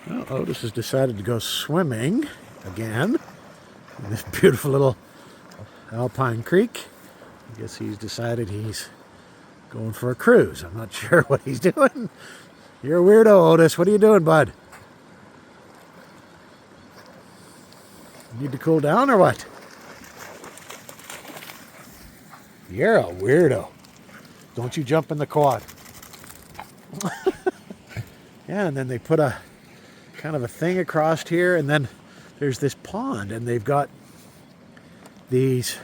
Well, Otis has decided to go swimming again in this beautiful little alpine creek. I guess he's decided he's going for a cruise. I'm not sure what he's doing. You're a weirdo, Otis. What are you doing, bud? Need to cool down or what? You're a weirdo. Don't you jump in the quad. Yeah, and then they put a kind of a thing across here, and then there's this pond, and they've got these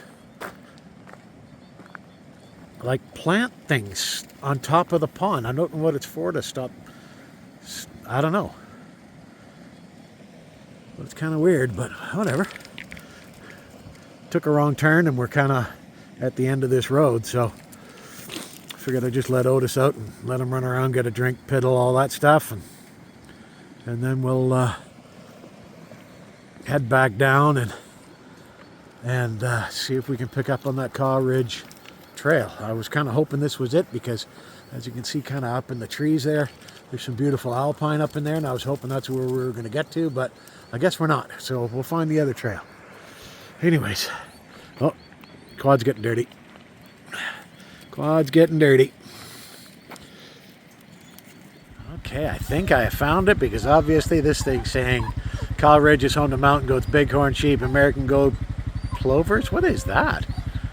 like plant things on top of the pond. I don't know what it's for to stop. I don't know. Well, it's kind of weird, but whatever. Took a wrong turn, and we're kind of at the end of this road, so figured I'd just let Otis out and let him run around, get a drink, piddle, all that stuff, and then we'll head back down and see if we can pick up on that Caw Ridge trail. I was kind of hoping this was it because, as you can see, kind of up in the trees there's some beautiful alpine up in there, and I was hoping that's where we were going to get to, but I guess we're not, so we'll find the other trail. Anyways, oh, quad's getting dirty. Quad's getting dirty. Okay, I think I found it because obviously this thing's saying Caw Ridge is home to mountain goats, bighorn sheep, American gold plovers. What is that?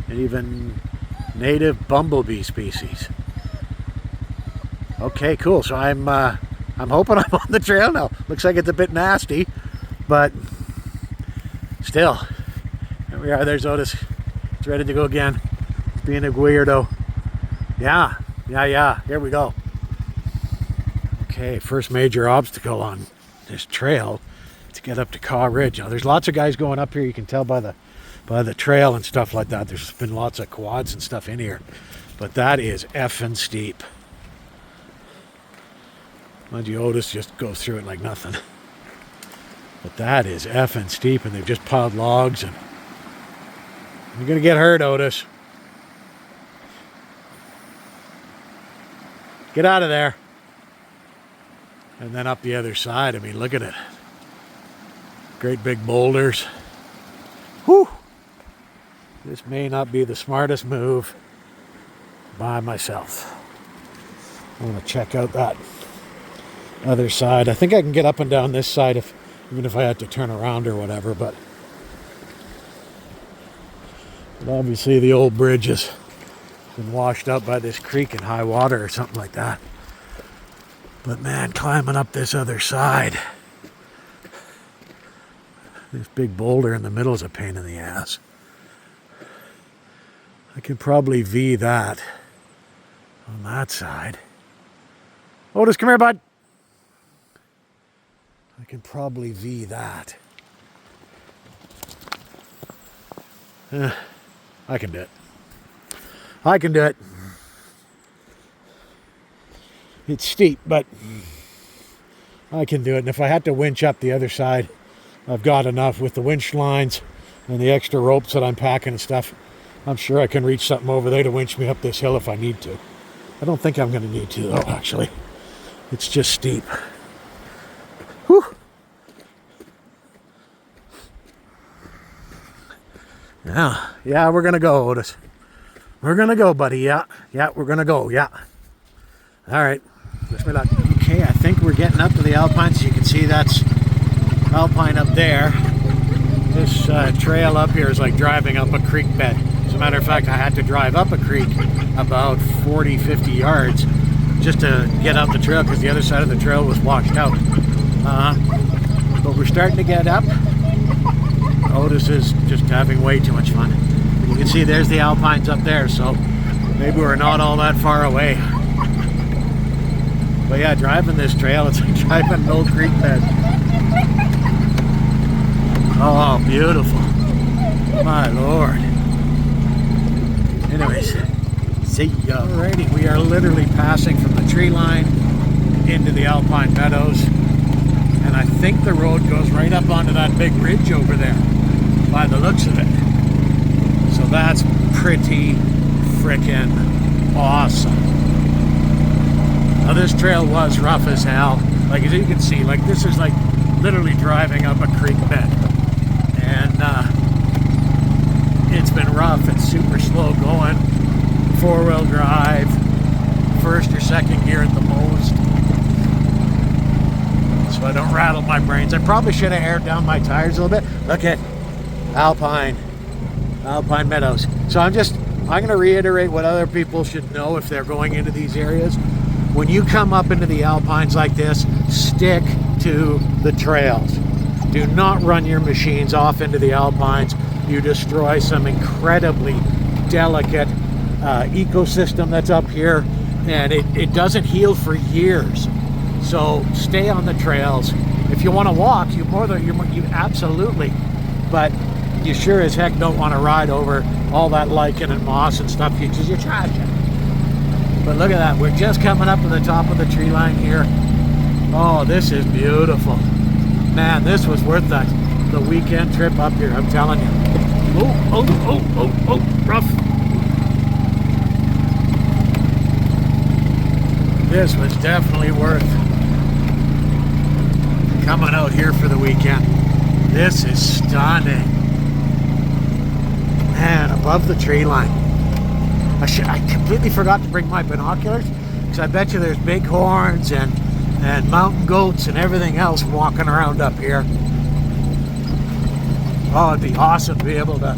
And even native bumblebee species. Okay, cool. So I'm hoping I'm on the trail now. Looks like it's a bit nasty, but still, here we are. There's Otis. It's ready to go again. He's being a weirdo. Yeah. Here we go. Okay, first major obstacle on this trail to get up to Caw Ridge. Now, there's lots of guys going up here. You can tell by the trail and stuff like that. There's been lots of quads and stuff in here, but that is effing steep. Mind you, Otis just goes through it like nothing. But that is effing steep, and they've just piled logs, and you're gonna get hurt, Otis. Get out of there. And then up the other side, I mean, look at it. Great big boulders. Whew. This may not be the smartest move by myself. I want to check out that other side. I think I can get up and down this side even if I had to turn around or whatever, but obviously the old bridge has been washed out by this creek in high water or something like that. But man, climbing up this other side, this big boulder in the middle is a pain in the ass. I could probably V that on that side. Otis, come here, bud. I can probably V that. I can do it. I can do it. It's steep, but I can do it. And if I had to winch up the other side, I've got enough with the winch lines and the extra ropes that I'm packing and stuff. I'm sure I can reach something over there to winch me up this hill if I need to. I don't think I'm going to need to, though, actually. It's just steep. Whew. Yeah, we're going to go, Otis. We're going to go, buddy. Yeah, we're going to go. Yeah. All right. Wish me luck. Okay, I think we're getting up to the alpine. So you can see that's alpine up there. This trail up here is like driving up a creek bed. As a matter of fact, I had to drive up a creek about 40-50 yards just to get out the trail because the other side of the trail was washed out. But we're starting to get up. Otis is just having way too much fun. You can see there's the alpines up there, so maybe we're not all that far away. But yeah, driving this trail, it's like driving an old creek bed. Oh, beautiful. My Lord. Anyways, see ya. Alrighty, we are literally passing from the tree line into the alpine meadows. And I think the road goes right up onto that big ridge over there, by the looks of it. So that's pretty frickin' awesome. Now this trail was rough as hell. Like as you can see, like this is like literally driving up a creek bed. And it's been rough. It's super slow going. 4-wheel drive, first or second gear at the most. So I don't rattle my brains. I probably should have aired down my tires a little bit. Look at Alpine Meadows. So I'm going to reiterate what other people should know if they're going into these areas. When you come up into the Alpines like this, stick to the trails. Do not run your machines off into the Alpines. You destroy some incredibly delicate ecosystem that's up here, and it doesn't heal for years. So stay on the trails. If you want to walk, you absolutely, but you sure as heck don't want to ride over all that lichen and moss and stuff because you trash it. But look at that, we're just coming up to the top of the tree line here. Oh, this is beautiful. Man, this was worth the weekend trip up here, I'm telling you. Oh, rough. This was definitely worth coming out here for the weekend. This is stunning. Man, above the tree line. I completely forgot to bring my binoculars because I bet you there's bighorns and mountain goats and everything else walking around up here. Oh, it'd be awesome to be able to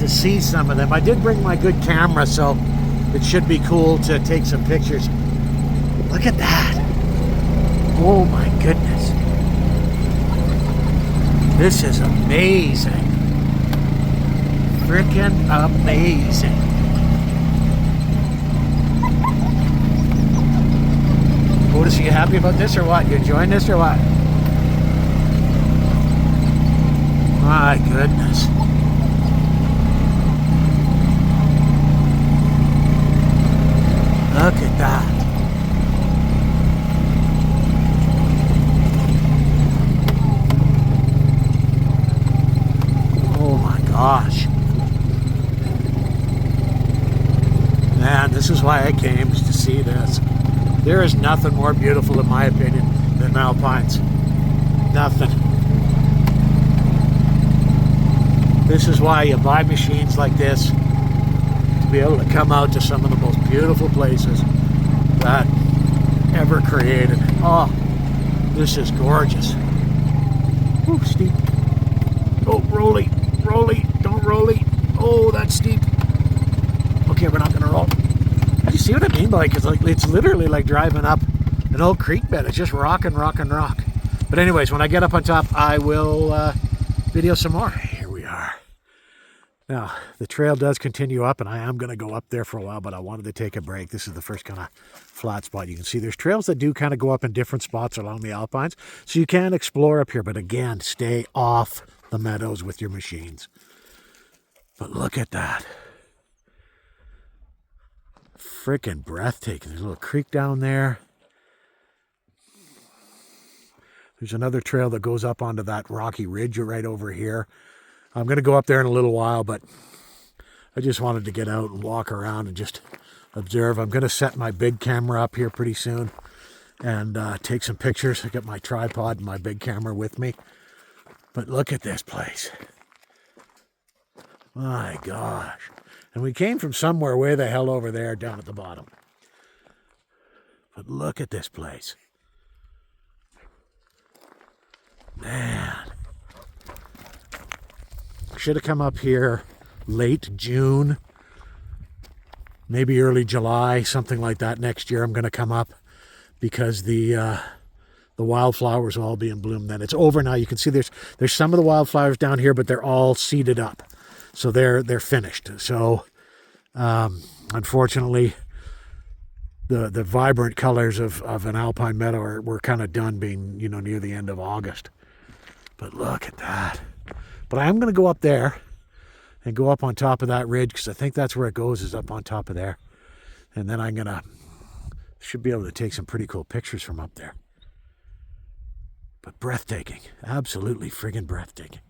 see some of them. I did bring my good camera, so it should be cool to take some pictures. Look at that. Oh my goodness. This is amazing. Frickin' amazing. Otis, are you happy about this or what? You enjoying this or what? My goodness. Look at that. Oh my gosh. Man, this is why I came, is to see this. There is nothing more beautiful, in my opinion, than Alpines. Nothing. This is why you buy machines like this, to be able to come out to some of the most beautiful places that ever created. Oh, this is gorgeous. Ooh, steep. Oh, rolly, don't rolly. Oh, that's steep. Okay, we're not gonna roll. You see what I mean? Like it's literally like driving up an old creek bed. It's just rock and rock and rock. But anyways, when I get up on top, I will video some more. Here we are. Now, the trail does continue up, and I am going to go up there for a while, but I wanted to take a break. This is the first kind of flat spot. You can see there's trails that do kind of go up in different spots along the Alpines, so you can explore up here. But again, stay off the meadows with your machines. But look at that. Freaking breathtaking. There's a little creek down there. There's another trail that goes up onto that rocky ridge right over here. I'm going to go up there in a little while, but I just wanted to get out and walk around and just observe. I'm going to set my big camera up here pretty soon and take some pictures. I got my tripod and my big camera with me. But look at this place. My gosh. And we came from somewhere way the hell over there down at the bottom. But look at this place. Man. Should have come up here late June, maybe early July, something like that. Next year I'm going to come up because the wildflowers will all be in bloom then. It's over now. You can see there's some of the wildflowers down here, but they're all seeded up. So they're finished. So unfortunately, the vibrant colors of an alpine meadow were kind of done being, near the end of August. But look at that. But I am going to go up there and go up on top of that ridge because I think that's where it goes, is up on top of there. And then should be able to take some pretty cool pictures from up there. But breathtaking. Absolutely friggin' breathtaking.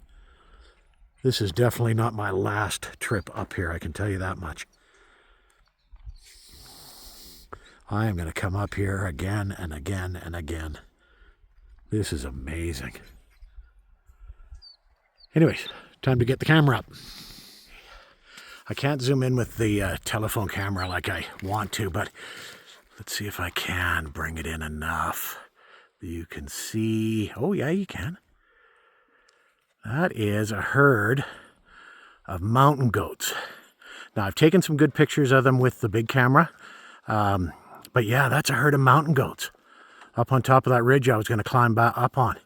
This is definitely not my last trip up here, I can tell you that much. I am going to come up here again and again and again. This is amazing. Anyways, time to get the camera up. I can't zoom in with the telephone camera like I want to, but let's see if I can bring it in enough that you can see. Oh yeah, you can. That is a herd of mountain goats. Now, I've taken some good pictures of them with the big camera, but yeah, that's a herd of mountain goats up on top of that ridge I was going to climb back up on.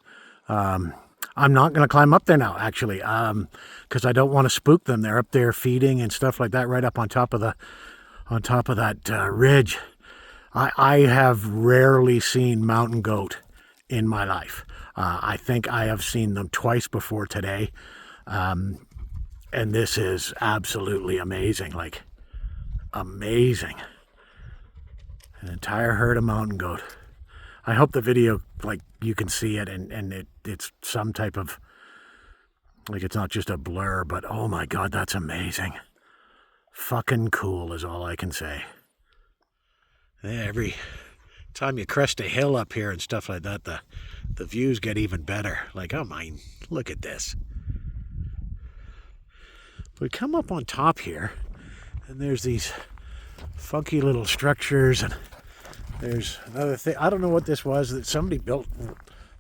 I'm not going to climb up there now, actually, because I don't want to spook them. They're up there feeding and stuff like that, right up on top of that ridge. I have rarely seen mountain goat in my life. I think I have seen them twice before today. And this is absolutely amazing, like amazing. An entire herd of mountain goat. I hope the video, like, you can see it and it's some type of, like, it's not just a blur, but oh my God, that's amazing. Fucking cool is all I can say. Yeah, every time you crest a hill up here and stuff like that, the views get even better. Like, oh my, look at this. We come up on top here, and there's these funky little structures, and there's another thing. I don't know what this was that somebody built.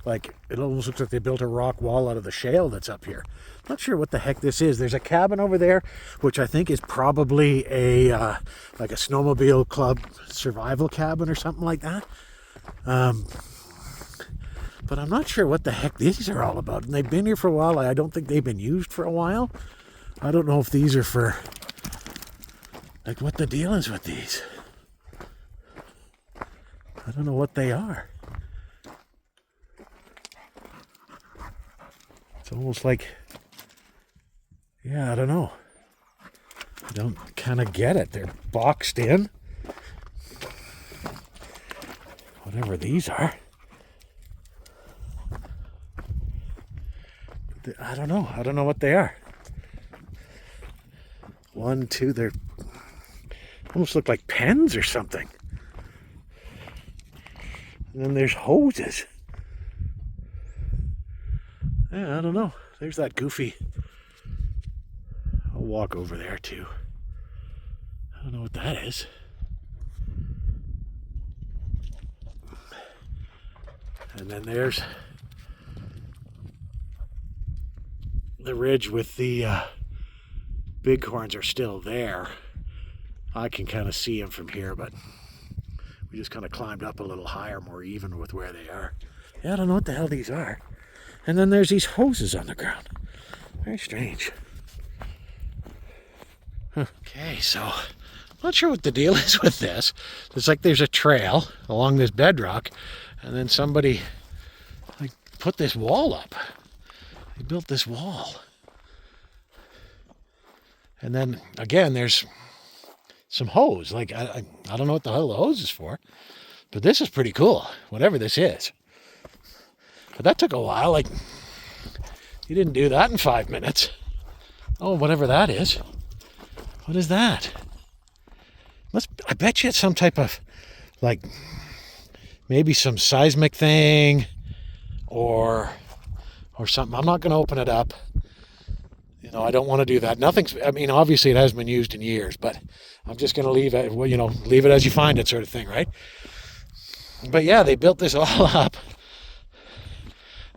Like, it almost looks like they built a rock wall out of the shale that's up here. Not sure what the heck this is. There's a cabin over there, which I think is probably a like a snowmobile club survival cabin or something like that. But I'm not sure what the heck these are all about. And they've been here for a while. I don't think they've been used for a while. I don't know if these are for, like, what the deal is with these. I don't know what they are. It's almost like, yeah, I don't know. I don't kind of get it. They're boxed in. Whatever these are. I don't know. I don't know what they are. 1, 2, they're almost look like pens or something. And then there's hoses. Yeah, I don't know. There's that goofy. I'll walk over there too. I don't know what that is. And then there's the ridge with the bighorns are still there. I can kind of see them from here, but we just kind of climbed up a little higher, more even with where they are. Yeah, I don't know what the hell these are. And then there's these hoses on the ground. Very strange. Okay, so I'm not sure what the deal is with this. It's like there's a trail along this bedrock, and then somebody, like, put this wall up. They built this wall. And then, again, there's some hose. Like, I don't know what the hell the hose is for, but this is pretty cool, whatever this is. But that took a while. Like, you didn't do that in 5 minutes. Oh, whatever that is. What is that? I bet you it's some type of, like, maybe some seismic thing or something. I'm not going to open it up. You know, I don't want to do that. I mean, obviously it hasn't been used in years, but I'm just going to leave it, well, you know, leave it as you find it sort of thing, right? But yeah, they built this all up.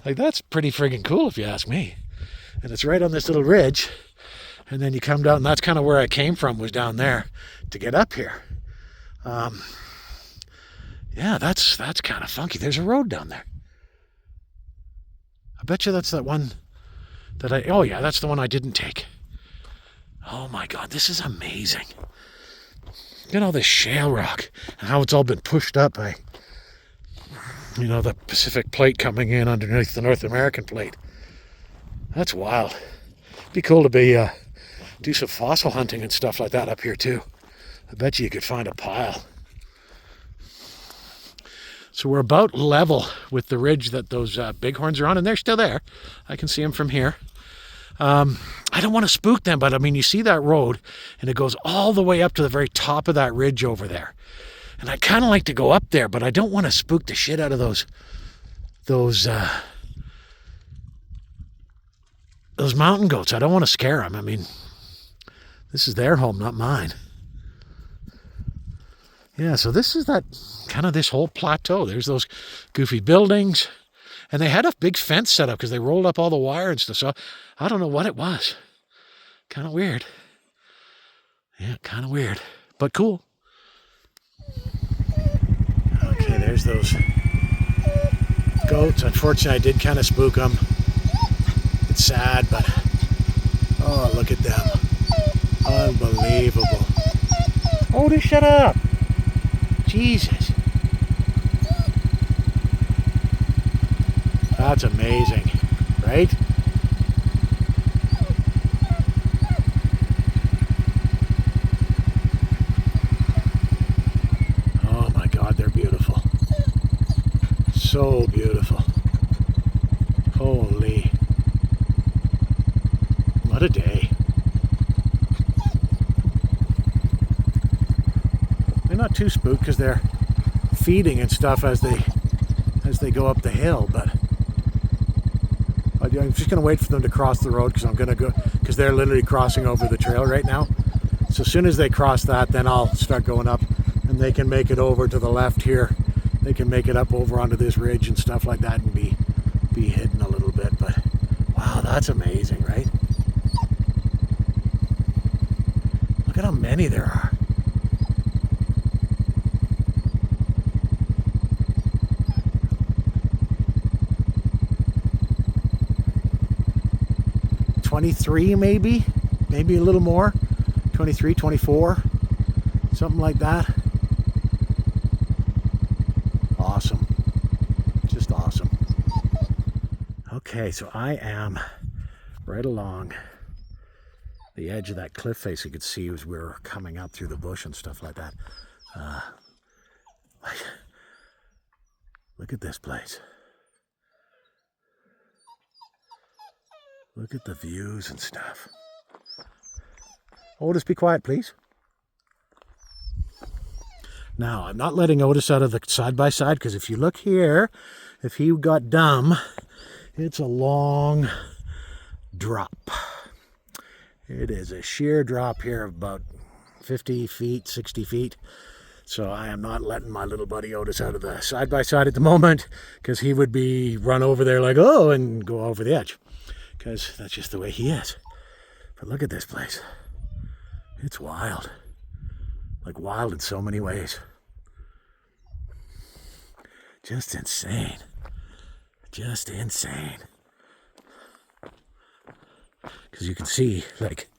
Like, that's pretty friggin' cool if you ask me. And it's right on this little ridge. And then you come down, and that's kind of where I came from, was down there to get up here. Yeah, that's kind of funky. There's a road down there. I bet you that's that one that oh yeah, that's the one I didn't take. Oh my God, this is amazing. Look at all this shale rock and how it's all been pushed up by, you know, the Pacific plate coming in underneath the North American plate. That's wild. It'd be cool to do some fossil hunting and stuff like that up here too. I bet you could find a pile. So we're about level with the ridge that those bighorns are on, and they're still there. I can see them from here. I don't want to spook them, but I mean, you see that road, and it goes all the way up to the very top of that ridge over there. And I kind of like to go up there, but I don't want to spook the shit out of those mountain goats. I don't want to scare them. I mean, this is their home, not mine. Yeah, so this is that kind of this whole plateau. There's those goofy buildings. And they had a big fence set up because they rolled up all the wire and stuff. So I don't know what it was. Kind of weird. Yeah, kind of weird, but cool. Okay, there's those goats. Unfortunately, I did kind of spook them. It's sad, but oh, look at them. Unbelievable. Otis, shut up. Jesus. That's amazing, right? Oh my God, they're beautiful. So beautiful. Holy. What a day. They're not too spooked because they're feeding and stuff as they go up the hill, but I'm just going to wait for them to cross the road because they're literally crossing over the trail right now. So as soon as they cross that, then I'll start going up and they can make it over to the left here. They can make it up over onto this ridge and stuff like that and be hidden a little bit. But wow, that's amazing, right? Look at how many there are. $23 maybe a little more, 23, 24, something like that. Awesome, just awesome. Okay, so I am right along the edge of that cliff face. You could see as we were coming up through the bush and stuff like that. Look at this place. Look at the views and stuff. Otis, be quiet, please. Now, I'm not letting Otis out of the side-by-side because if you look here, if he got dumb, it's a long drop. It is a sheer drop here of about 50 feet, 60 feet. So I am not letting my little buddy Otis out of the side-by-side at the moment because he would be run over there like, oh, and go over the edge. Because that's just the way he is. But look at this place. It's wild. Like wild in so many ways. Just insane. Just insane. Because you can see, like,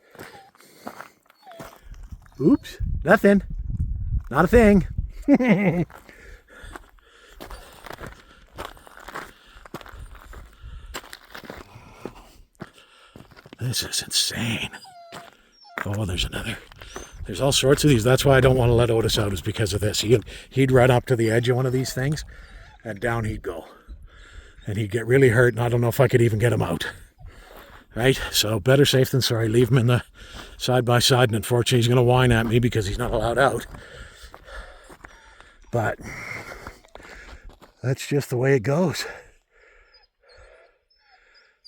oops, nothing. Not a thing. This is insane. Oh, there's another. There's all sorts of these. That's why I don't want to let Otis out, is because of this. He'd run up to the edge of one of these things, and down he'd go. And he'd get really hurt, and I don't know if I could even get him out. Right? So better safe than sorry. Leave him in the side-by-side, and unfortunately he's going to whine at me because he's not allowed out. But that's just the way it goes.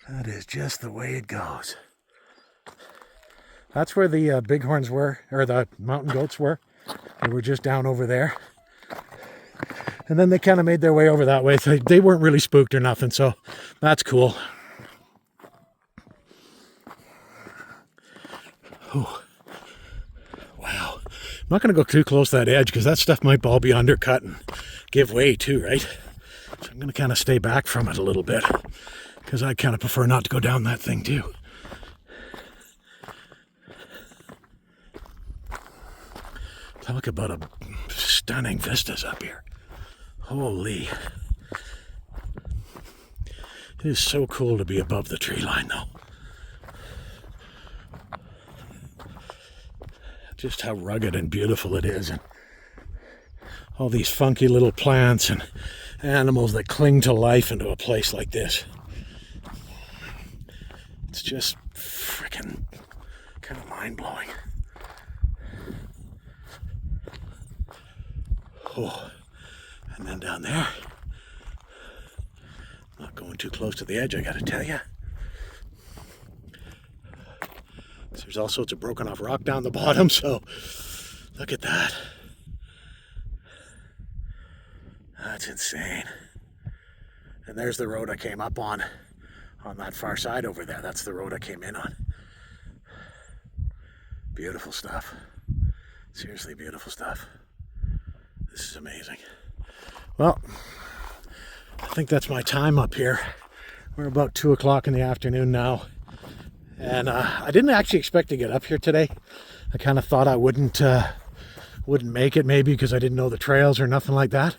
That is just the way it goes. That's where the bighorns were, or the mountain goats were. They were just down over there. And then they kind of made their way over that way. So they weren't really spooked or nothing, so that's cool. Ooh. Wow. I'm not going to go too close to that edge because that stuff might all be undercut and give way too, right? So I'm going to kind of stay back from it a little bit because I kind of prefer not to go down that thing too. Talk about a stunning vistas up here. Holy. It is so cool to be above the tree line though. Just how rugged and beautiful it is, and all these funky little plants and animals that cling to life into a place like this. It's just freaking kind of mind-blowing. Oh, and then down there. Not going too close to the edge, I gotta tell you. There's all sorts of broken off rock down the bottom, so look at that. That's insane. And there's the road I came up on that far side over there. That's the road I came in on. Beautiful stuff. Seriously beautiful stuff. This is amazing. Well, I think that's my time up here. We're about 2 o'clock in the afternoon now. And I didn't actually expect to get up here today. I kind of thought I wouldn't make it, maybe because I didn't know the trails or nothing like that.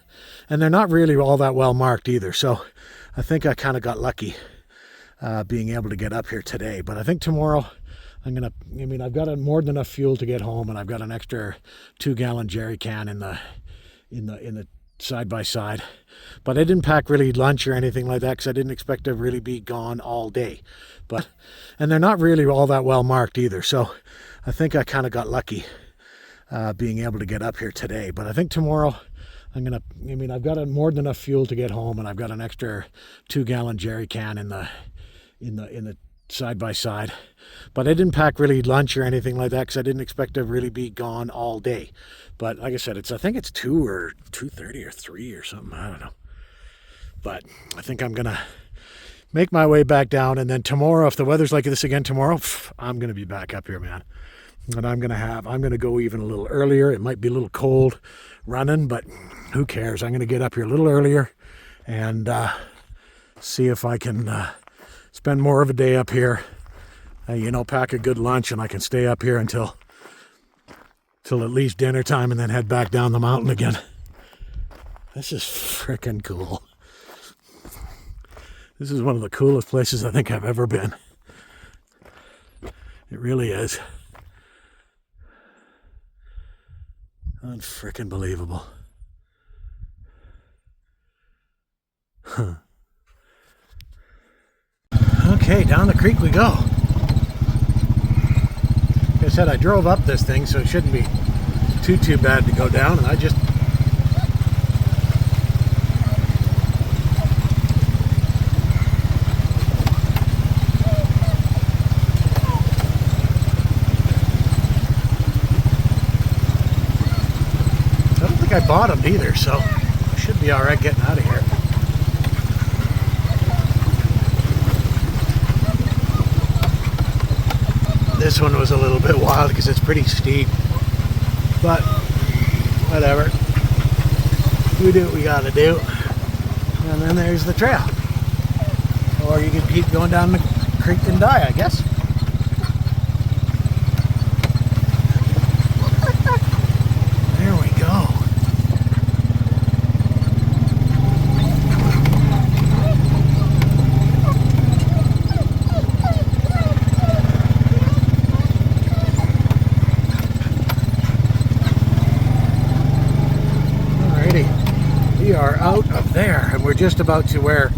And they're not really all that well marked either. So I think I kind of got lucky being able to get up here today. But I think tomorrow I've got more than enough fuel to get home, and I've got an extra 2-gallon jerry can in the side by side. But I didn't pack really lunch or anything like that because I didn't expect to really be gone all day. And they're not really all that well marked either. So I think I kind of got lucky being able to get up here today. But I think tomorrow I've got more than enough fuel to get home, and I've got an extra 2-gallon jerry can in the side by side. But I didn't pack really lunch or anything like that because I didn't expect to really be gone all day. But like I said, I think it's 2 or 2:30 or 3 or something. I don't know. But I think I'm gonna make my way back down, and then tomorrow, if the weather's like this again tomorrow, I'm gonna be back up here, man. And I'm gonna go even a little earlier. It might be a little cold running, but who cares? I'm gonna get up here a little earlier and see if I can spend more of a day up here. Pack a good lunch, and I can stay up here until at least dinner time, and then head back down the mountain again. This is freaking cool. This is one of the coolest places I think I've ever been. It really is. Unfreaking believable. Huh. Okay, down the creek we go. Like I said, I drove up this thing, so it shouldn't be too bad to go down, and I don't think I bottomed either, so I should be alright getting out of here. This one was a little bit wild because it's pretty steep, but whatever. We do what we gotta do. And then there's the trail. Or you can keep going down the creek and die, I guess. There we go. We are out of there, and we're just about to where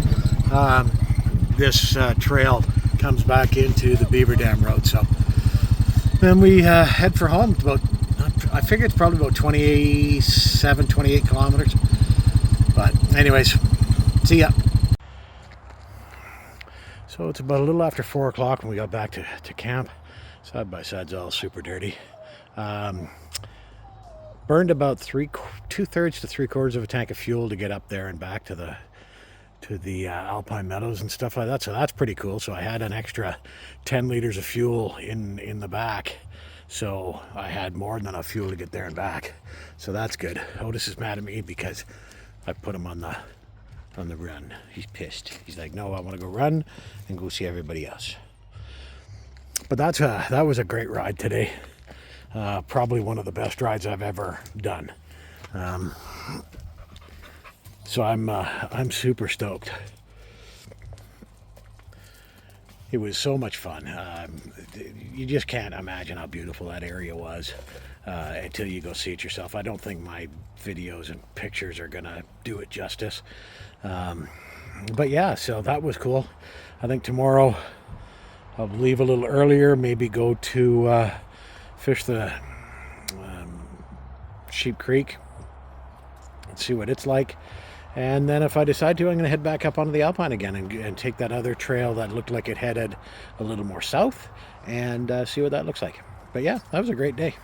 this trail comes back into the Beaver Dam Road. So then we head for home. I figure it's probably about 28 kilometers. But anyways, see ya. So it's about a little after 4 o'clock when we got back to camp. Side by side's all super dirty. Burned about 2/3 to 3/4 of a tank of fuel to get up there and back to the alpine meadows and stuff like that. So that's pretty cool. So I had an extra 10 liters of fuel in the back. So I had more than enough fuel to get there and back. So that's good. Otis is mad at me because I put him on the run. He's pissed. He's like, no, I want to go run and go see everybody else. But that was a great ride today. Probably one of the best rides I've ever done. So I'm super stoked. It was so much fun. You just can't imagine how beautiful that area was until you go see it yourself. I don't think my videos and pictures are gonna do it justice. But yeah, so that was cool. I think tomorrow I'll leave a little earlier, maybe go to fish the Sheep Creek, and see what it's like. And then if I decide to, I'm going to head back up onto the Alpine again and take that other trail that looked like it headed a little more south and see what that looks like. But yeah, that was a great day.